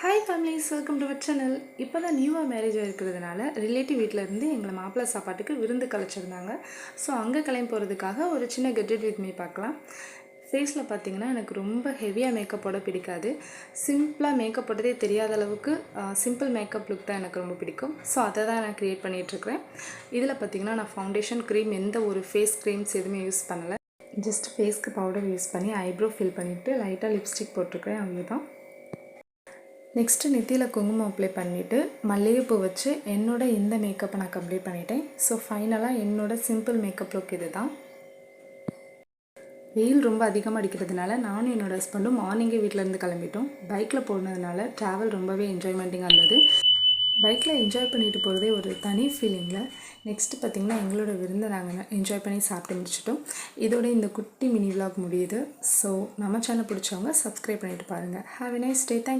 Hi families, welcome to our channel. இப்போ தான் நியூவாக மேரேஜ் இருக்கிறதுனால ரிலேட்டிவ் வீட்டிலேருந்து எங்களை மாப்பிள்ளை சாப்பாட்டுக்கு விருந்து கழிச்சிருந்தாங்க. ஸோ அங்கே கிளம்பி போகிறதுக்காக ஒரு சின்ன கெட்ஜெட் வித் மீ பார்க்கலாம். ஃபேஸில் பார்த்தீங்கன்னா எனக்கு ரொம்ப ஹெவியாக மேக்கப் போட பிடிக்காது. சிம்பிளாக மேக்கப் போட்டதே தெரியாத அளவுக்கு சிம்பிள் மேக்கப் லுக் தான் எனக்கு ரொம்ப பிடிக்கும். ஸோ அதை தான் நான் க்ரியேட் பண்ணிகிட்ருக்கிறேன். இதில் பார்த்தீங்கன்னா நான் ஃபவுண்டேஷன் க்ரீம் எந்த ஒரு ஃபேஸ் க்ரீம்ஸ் எதுவுமே யூஸ் பண்ணலை. ஜஸ்ட் ஃபேஸ்க்கு பவுடர் யூஸ் பண்ணி ஐப்ரோ ஃபில் பண்ணிவிட்டு லைட்டாக லிப்ஸ்டிக் போட்டிருக்கிறேன், அவ்வளோதான். நெக்ஸ்ட்டு நெத்தியில் குங்குமம் அப்ளை பண்ணிவிட்டு மல்லிகைப்பூ வச்சு இந்த மேக்கப்பை நான் கம்ப்ளீட் பண்ணிட்டேன். ஸோ ஃபைனலாக சிம்பிள் மேக்கப் லுக் இது தான். வெயில் ரொம்ப அதிகமாக அடிக்கிறதுனால நானும் என்னோடய ஹஸ்பண்டும் மார்னிங்கே வீட்டிலேருந்து கிளம்பிட்டோம். பைக்கில் போனதுனால ட்ராவல் ரொம்பவே என்ஜாய்மெண்ட்டிங்காக இருந்தது. பைக்கில் என்ஜாய் பண்ணிட்டு போகிறதே ஒரு தனி ஃபீலிங்கில். நெக்ஸ்ட்டு பார்த்திங்கன்னா எங்களோட விருந்தை நாங்கள் என்ஜாய் பண்ணி சாப்பிட்டு முடிச்சிட்டோம். இதோட இந்த குட்டி மினி விலாக் முடியுது. ஸோ நம்ம சேனல் பிடிச்சவங்க சப்ஸ்கிரைப் பண்ணிவிட்டு பாருங்கள். Have a nice day. Thank you.